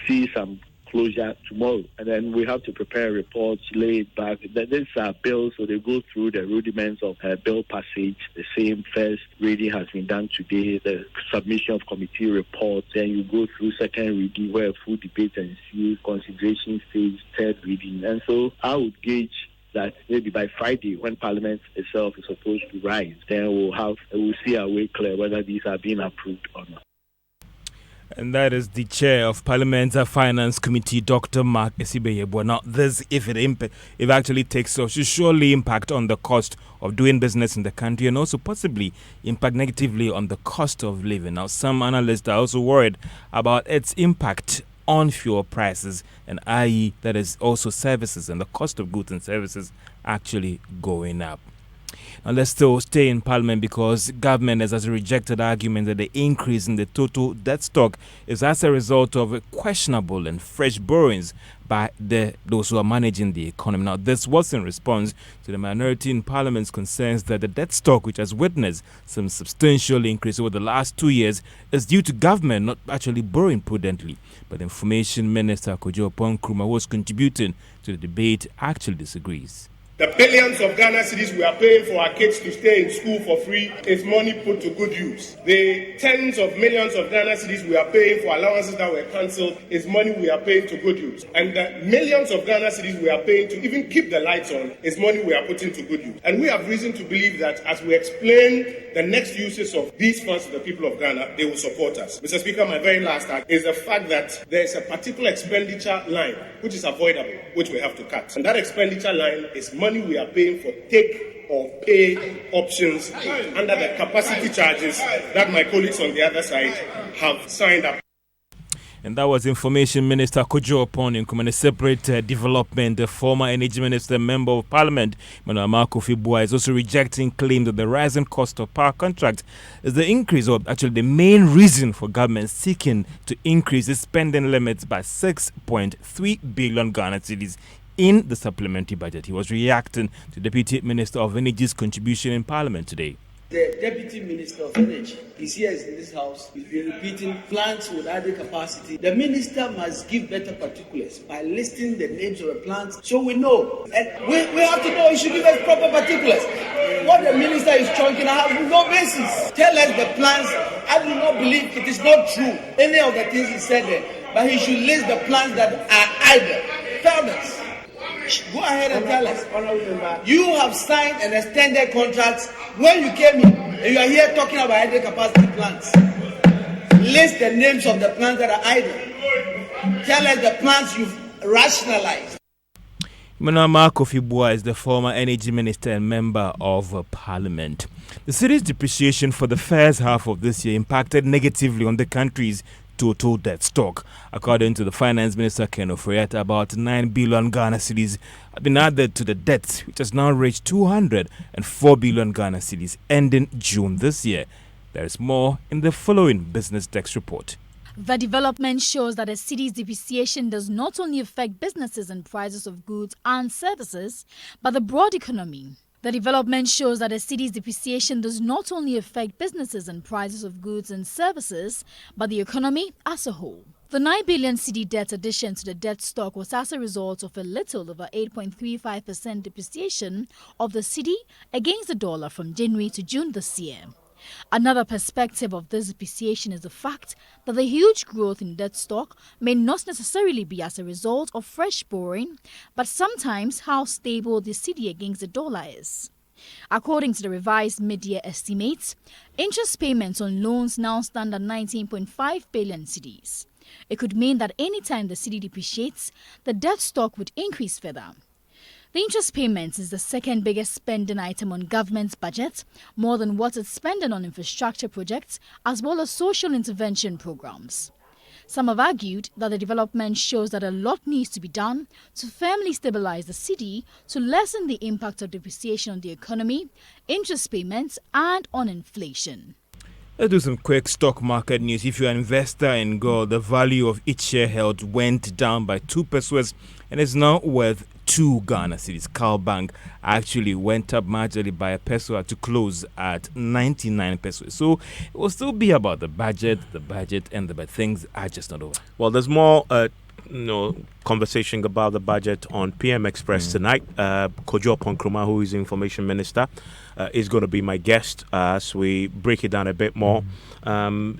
Speaker 14: see some closure tomorrow, and then we have to prepare reports, lay it back. These are bills, so they go through the rudiments of bill passage. The same first reading has been done today, the submission of committee reports, then you go through second reading where full debate ensues, consideration stage, third reading. And so I would gauge that maybe by Friday, when Parliament itself is supposed to rise, then we'll see our way clear whether these are being approved or not.
Speaker 12: And that is the chair of Parliament's Finance Committee, Dr. Mark Isibeyebua. Now, this, if it actually takes off, should surely impact on the cost of doing business in the country and also possibly impact negatively on the cost of living. Now, some analysts are also worried about its impact on fuel prices, and i.e., that is also services and the cost of goods and services actually going up. Now, let's still stay in Parliament because government has rejected argument that the increase in the total debt stock is as a result of questionable and fresh borrowings by those who are managing the economy. Now, this was in response to the minority in Parliament's concerns that the debt stock, which has witnessed some substantial increase over the last 2 years, is due to government not actually borrowing prudently. But Information Minister Kojo Nkrumah, who was contributing to the debate, actually disagrees.
Speaker 15: The billions of Ghana cedis we are paying for our kids to stay in school for free is money put to good use. The tens of millions of Ghana cedis we are paying for allowances that were cancelled is money we are paying to good use. And the millions of Ghana cedis we are paying to even keep the lights on is money we are putting to good use. And we have reason to believe that as we explain the next uses of these funds to the people of Ghana, they will support us. Mr. Speaker, my very last act is the fact that there is a particular expenditure line which is avoidable, which we have to cut. And that expenditure line is money we are paying for take or pay options under the capacity charges that my colleagues on the other side have signed up.
Speaker 12: And that was Information Minister Kojo Nkrumah. In a separate development, the former Energy Minister, Member of Parliament, Manuel Kofi-Boa, is also rejecting claims that the rising cost of power contracts is the increase, or actually the main reason for government seeking to increase its spending limits by 6.3 billion Ghana cedis in the supplementary budget. He was reacting to Deputy Minister of Energy's contribution in Parliament today.
Speaker 7: The Deputy Minister of Energy is here in this house. He's been repeating plants with added capacity. The minister must give better particulars by listing the names of the plants so we know. And we have to know, he should give us proper particulars. What the minister is chunking, I have no basis. Tell us the plants. I do not believe it is not true, any of the things he said there. But he should list the plants that are idle. Tell us. Go ahead and tell us. You have signed an extended contract when you came in, and you are here talking about idle capacity plants. List the names of the plants that are idle. Tell us the plants you've rationalized.
Speaker 12: Manama Kofi-Boa is the former energy minister and member of Parliament. The city's depreciation for the first half of this year impacted negatively on the country's total debt stock. According to the finance minister Ken Ofori-Atta, about 9 billion Ghana cedis have been added to the debt, which has now reached 204 billion Ghana cedis ending June this year. There is more in the following Business Desk report.
Speaker 8: The development shows that a city's depreciation does not only affect businesses and prices of goods and services, but the broad economy. The development shows that a city's depreciation does not only affect businesses and prices of goods and services, but the economy as a whole. The 9 billion cedi debt addition to the debt stock was as a result of a little over 8.35% depreciation of the cedi against the dollar from January to June this year. Another perspective of this depreciation is the fact that the huge growth in debt stock may not necessarily be as a result of fresh borrowing, but sometimes how stable the cedi against the dollar is. According to the revised mid-year estimates, interest payments on loans now stand at 19.5 billion cedis. It could mean that any time the cedi depreciates, the debt stock would increase further. The interest payments is the second biggest spending item on government's budget, more than what it's spending on infrastructure projects as well as social intervention programs. Some have argued that the development shows that a lot needs to be done to firmly stabilize the cedi to lessen the impact of depreciation on the economy, interest payments and on inflation.
Speaker 12: Let's do some quick stock market news. If you're an investor in gold, the value of each share held went down by 2 pesos and is now worth 2 Ghana cedis. Cal Bank actually went up marginally by a peso to close at 99 pesos. So it will still be about the budget, but things are just not over.
Speaker 9: Well, there's more conversation about the budget on PM Express tonight. Kojo Nkrumah, who is the information minister, is going to be my guest as we break it down a bit more.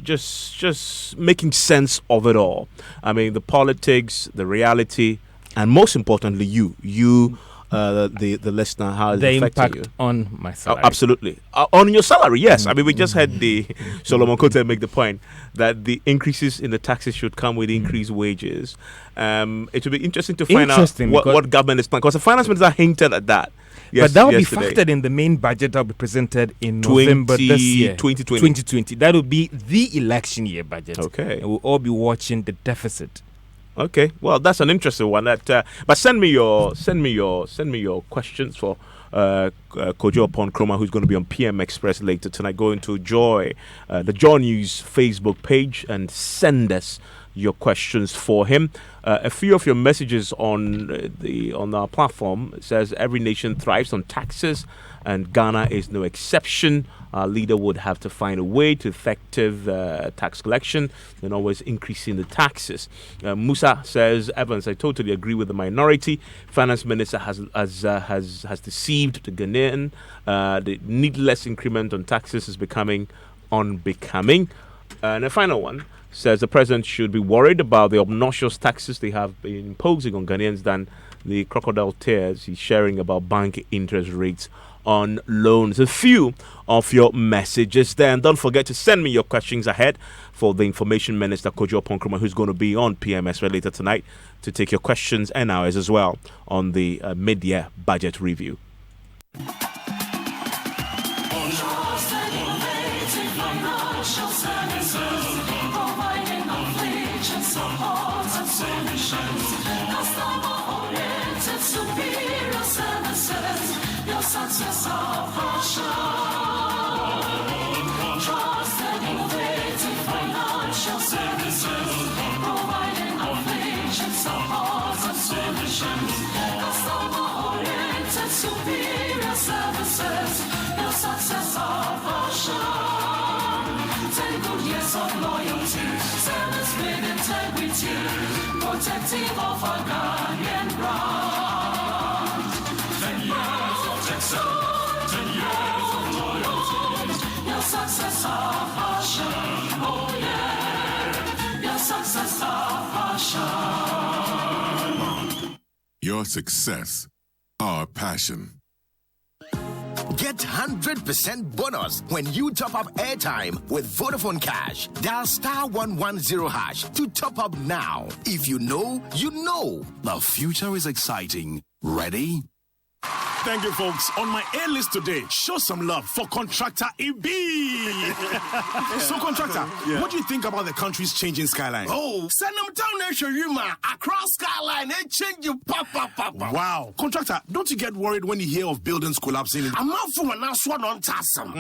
Speaker 9: Just making sense of it all. I mean, the politics, the reality, and most importantly, the listener, how is
Speaker 12: the
Speaker 9: it affecting
Speaker 12: impact
Speaker 9: you?
Speaker 12: On my salary.
Speaker 9: Absolutely. On your salary, yes. I mean, we just had the Solomon Kote make the point that the increases in the taxes should come with increased wages. It will be interesting to find out what government is planning, because the finance minister hinted at that.
Speaker 12: But that will be factored in the main budget that will be presented in November this year. 2020. That will be the election year budget.
Speaker 9: Okay.
Speaker 12: And we'll all be watching the deficit.
Speaker 9: Okay, well, that's an interesting one. But send me your questions for Kojo Nkrumah, who's going to be on PM Express later tonight. Go into the Joy News Facebook page and send us your questions for him. A few of your messages on our platform says every nation thrives on taxes, and Ghana is no exception. Our leader would have to find a way to effective tax collection than always increasing the taxes. Musa says, Evans, I totally agree with the minority. Finance Minister has deceived the Ghanaian. The needless increment on taxes is becoming unbecoming. And a final one says the president should be worried about the obnoxious taxes they have been imposing on Ghanaians than the crocodile tears he's sharing about bank interest rates on loans. A few of your messages there, and don't forget to send me your questions ahead for the information minister Kojo Nkrumah, who's going to be on PMS later tonight to take your questions and ours as well on the mid-year budget review.
Speaker 16: Success of our show. Trusted, innovative financial services, providing affiliation, support and solutions. success of our show. 10 good years of loyalty, service with integrity, protective of our Ghanaian brand. 10 years of success, 10 years of loyalty, your success of our show. Oh yeah, your success of our show.
Speaker 5: Your success, our passion.
Speaker 3: Get 100% bonus when you top up airtime with Vodafone Cash. Dial *110# to top up now. If you know, you know.
Speaker 13: The future is exciting. Ready? Thank you, folks. On my A list today, show some love for contractor EB. So, contractor, what do you think about the country's changing skyline?
Speaker 17: Oh, send them down there, Yuma. Across skyline, they change you.
Speaker 13: Wow. Contractor, don't you get worried when you hear of buildings collapsing?
Speaker 17: I'm out for an one on Tassam.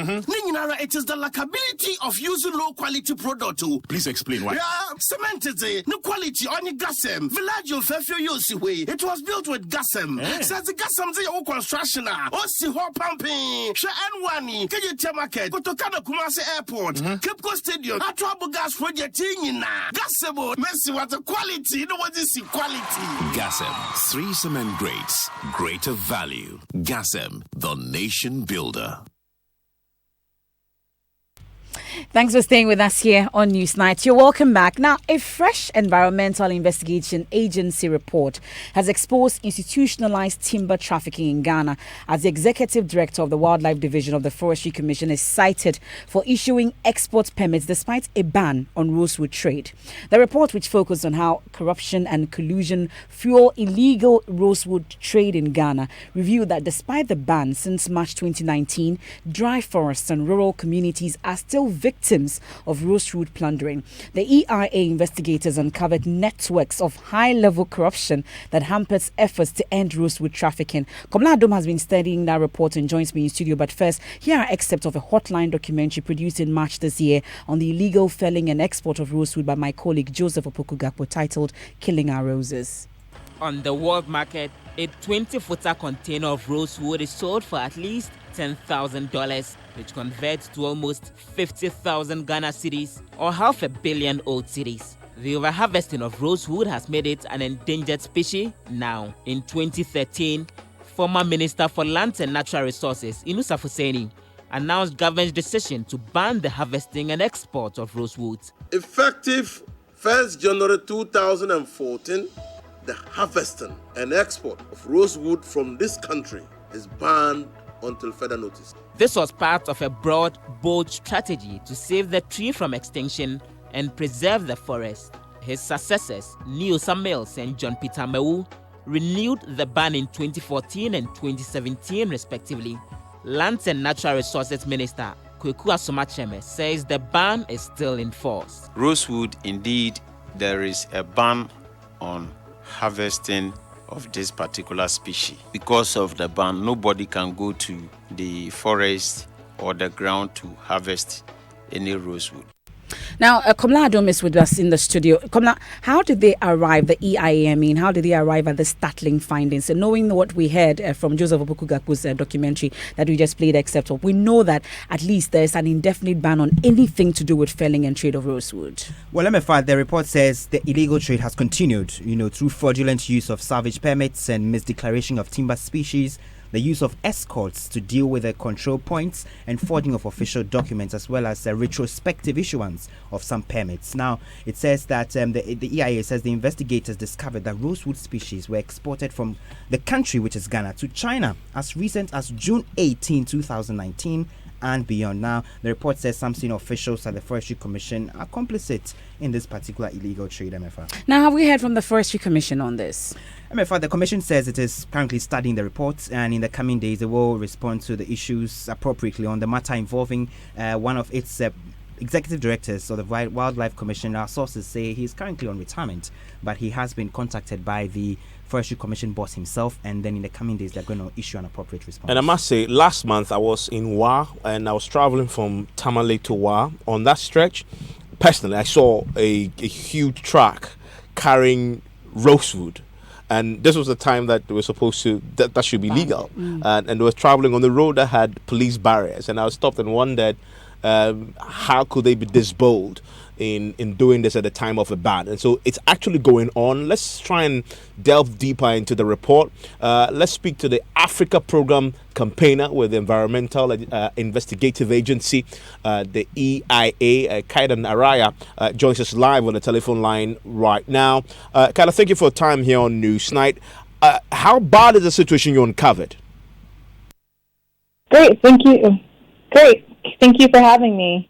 Speaker 17: It is the likability of using low quality product.
Speaker 13: Please explain why.
Speaker 17: Yeah, cement is no quality on your gasem. Village of Fefe. It was built with gasem. Says the gasem is construction. Si ho pumping. Sha N1. Can you tell market? Kotokana Kumasi Airport. Cape Coast Stadium. A trouble gas project in Gasebo. Messi what the quality. You know what is the quality?
Speaker 13: Gasem, 3 cement grades, greater value. Gasem, the nation builder.
Speaker 1: Thanks for staying with us here on NEWSNITE. You're welcome back. Now, a fresh Environmental Investigation Agency report has exposed institutionalized timber trafficking in Ghana, as the Executive Director of the Wildlife Division of the Forestry Commission is cited for issuing export permits despite a ban on rosewood trade. The report, which focused on how corruption and collusion fuel illegal rosewood trade in Ghana, revealed that despite the ban since March 2019, dry forests and rural communities are still victims of rosewood plundering. The EIA investigators uncovered networks of high-level corruption that hampers efforts to end rosewood trafficking. Komla Adom has been studying that report and joins me in studio. But first, here are excerpts of a Hotline documentary produced in March this year on the illegal felling and export of rosewood by my colleague Joseph Opoku-Gakpo, titled Killing Our Roses.
Speaker 18: On the world market, a 20-footer container of rosewood is sold for at least $10,000, which converts to almost 50,000 Ghana cedis, or $500 million old cedis. The overharvesting of rosewood has made it an endangered species now. In 2013, former Minister for Lands and Natural Resources, Inusa Fuseni, announced government's decision to ban the harvesting and export of rosewood.
Speaker 19: Effective 1st January 2014, the harvesting and export of rosewood from this country is banned until further notice.
Speaker 18: This was part of a broad, bold strategy to save the tree from extinction and preserve the forest. His successors, Neo Samuels and John Peter Mewu, renewed the ban in 2014 and 2017 respectively. Lands and Natural Resources Minister Kweku Asomacheme says the ban is still in force.
Speaker 28: Rosewood, indeed, there is a ban on harvesting of this particular species. Because of the ban, nobody can go to the forest or the ground to harvest any rosewood.
Speaker 1: Now, Komla Adom is with us in the studio. Komla, how did they arrive, the EIA, how did they arrive at the startling findings? And knowing what we heard from Joseph Opoku-Gakpo's documentary that we just played except of, we know that at least there's an indefinite ban on anything to do with felling and trade of rosewood.
Speaker 20: Well, MFR, the report says the illegal trade has continued, through fraudulent use of salvage permits and misdeclaration of timber species, the use of escorts to deal with the control points, and forging of official documents, as well as the retrospective issuance of some permits. Now, it says that the EIA says the investigators discovered that rosewood species were exported from the country, which is Ghana, to China as recent as June 18, 2019 and beyond. Now, the report says some senior officials at the Forestry Commission are complicit in this particular illegal trade, MFR.
Speaker 1: Now, have we heard from the Forestry Commission on this?
Speaker 20: MFR, the Commission says it is currently studying the report, and in the coming days, it will respond to the issues appropriately on the matter involving one of its executive directors of the Wildlife Commission. Our sources say he is currently on retirement, but he has been contacted by the Forestry Commission boss himself, and then in the coming days they're going to issue an appropriate response.
Speaker 9: And I must say, last month I was in Wa, and I was traveling from Tamale to Wa. On that stretch, personally, I saw a huge truck carrying rosewood, and this was the time that they were supposed to that should be legal, and they were traveling on the road that had police barriers, and I was stopped and wondered how could they be this bold in doing this at the time of a ban. And so it's actually going on. Let's try and delve deeper into the report. Let's speak to the Africa Program campaigner with the Environmental Investigative Agency, the EIA. Kaidan Araya joins us live on the telephone line right now. Kaidan, thank you for your time here on NEWSNITE. How bad is the situation you uncovered?
Speaker 2: Great, thank you. Great, thank you for having me.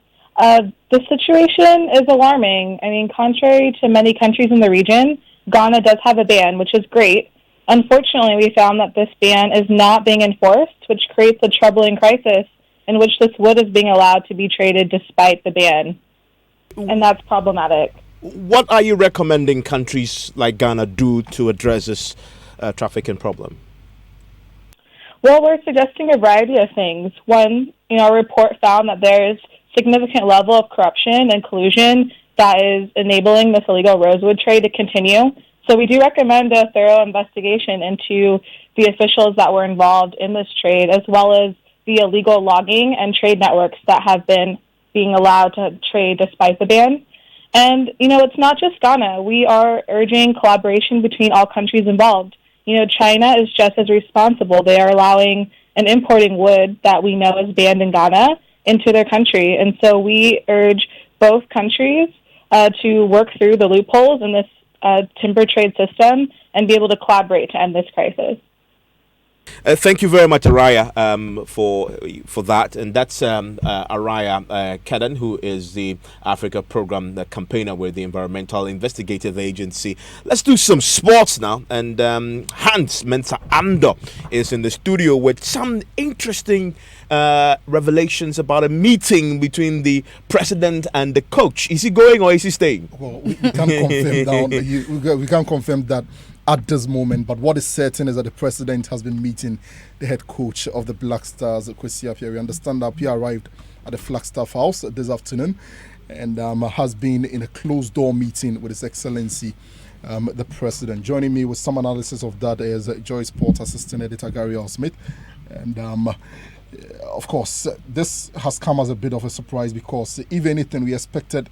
Speaker 2: The situation is alarming. I mean, contrary to many countries in the region, Ghana does have a ban, which is great. Unfortunately, we found that this ban is not being enforced, which creates a troubling crisis in which this wood is being allowed to be traded despite the ban. And that's problematic.
Speaker 9: What are you recommending countries like Ghana do to address this trafficking problem?
Speaker 2: Well, we're suggesting a variety of things. One, our report found that there is significant level of corruption and collusion that is enabling this illegal rosewood trade to continue. So we do recommend a thorough investigation into the officials that were involved in this trade, as well as the illegal logging and trade networks that have been being allowed to trade despite the ban. And, it's not just Ghana. We are urging collaboration between all countries involved. China is just as responsible. They are allowing and importing wood that we know is banned in Ghana into their country. And so we urge both countries to work through the loopholes in this timber trade system and be able to collaborate to end this crisis.
Speaker 9: Thank you very much, Araya, for that. And that's Araya Kaidan, who is the Africa Program campaigner with the Environmental Investigative Agency. Let's do some sports now. And Hans Mensah Ando is in the studio with some interesting revelations about a meeting between the president and the coach. Is he going or is he staying?
Speaker 21: Well, we can't confirm that. We can't confirm that at this moment, but what is certain is that the president has been meeting the head coach of the Black Stars, Kwesi Appiah. We understand that Appiah arrived at the Flagstaff House this afternoon and has been in a closed-door meeting with His Excellency, the president. Joining me with some analysis of that is Joy Sports Assistant Editor Gary Smith. And of course, this has come as a bit of a surprise because, if anything, we expected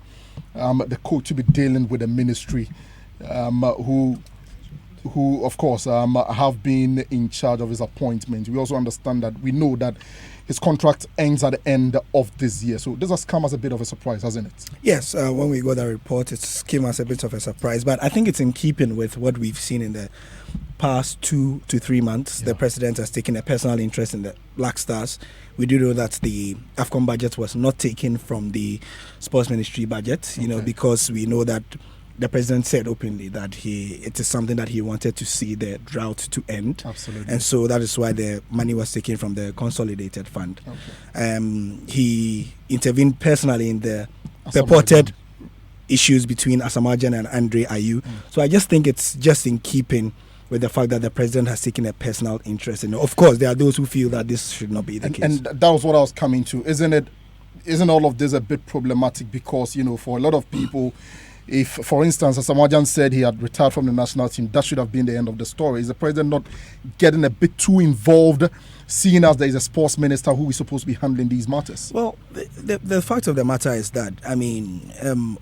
Speaker 21: the coach to be dealing with the ministry who of course, have been in charge of his appointment. We also understand that we know that his contract ends at the end of this year. So this has come as a bit of a surprise, hasn't it?
Speaker 22: Yes, when we got the report, it came as a bit of a surprise. But I think it's in keeping with what we've seen in the past 2 to 3 months. The president has taken a personal interest in the Black Stars. We do know that the AFCON budget was not taken from the sports ministry budget, because we know that the president said openly that it is something that he wanted to see the drought to end.
Speaker 21: Absolutely.
Speaker 22: And so that is why the money was taken from the consolidated fund. Okay. He intervened personally in the purported issues between Asamoah and Andre Ayew. So I just think it's just in keeping with the fact that the president has taken a personal interest in it. Of course, there are those who feel that this should not be the case.
Speaker 21: And that was what I was coming to. Isn't all of this a bit problematic? Because, for a lot of people, if, for instance, Asamoah said he had retired from the national team, that should have been the end of the story. Is the president not getting a bit too involved, seeing as there is a sports minister who is supposed to be handling these matters?
Speaker 22: Well, the fact of the matter is that,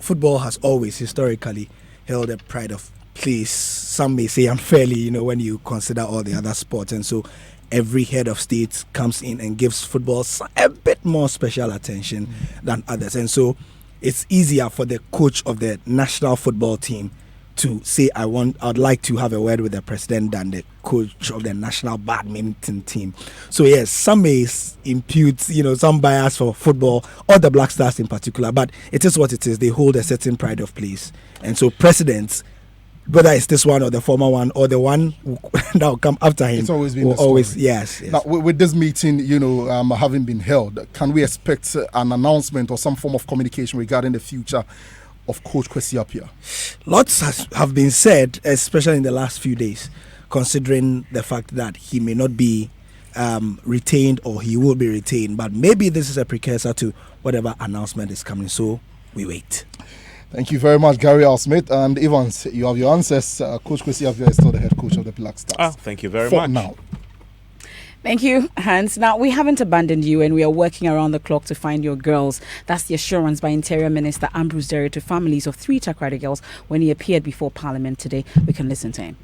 Speaker 22: football has always historically held a pride of place. Some may say unfairly, when you consider all the other sports. And so every head of state comes in and gives football a bit more special attention than others. And so it's easier for the coach of the national football team to say, I'd like to have a word with the president than the coach of the national badminton team. So yes, some may impute, some bias for football or the Black Stars in particular, but it is what it is. They hold a certain pride of place. And so presidents, whether it's this one or the former one or the one that will come after him,
Speaker 21: it's always been the story.
Speaker 22: Yes.
Speaker 21: Now, with this meeting, having been held, can we expect an announcement or some form of communication regarding the future of Coach Kwesi Appiah?
Speaker 22: Lots have been said, especially in the last few days, considering the fact that he may not be retained or he will be retained. But maybe this is a precursor to whatever announcement is coming. So we wait.
Speaker 21: Thank you very much, Gary Al Smith. And Evans, you have your answers. Coach Kwesi Appiah is still the head coach of the Black Stars.
Speaker 9: Thank you very
Speaker 21: For
Speaker 9: much.
Speaker 21: now.
Speaker 1: Thank you, Hans. Now, we haven't abandoned you and we are working around the clock to find your girls. That's the assurance by Interior Minister Ambrose Derry to families of 3 Takoradi girls when he appeared before Parliament today. We can listen to him.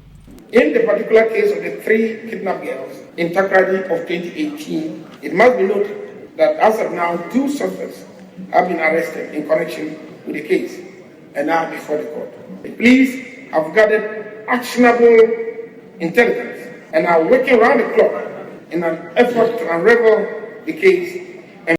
Speaker 4: In the particular case of the 3 kidnapped girls in Takoradi of 2018, it must be noted that as of now, 2 suspects have been arrested in connection with the case and are before the court. The police have gathered actionable intelligence and are working around the clock in an effort to unravel the case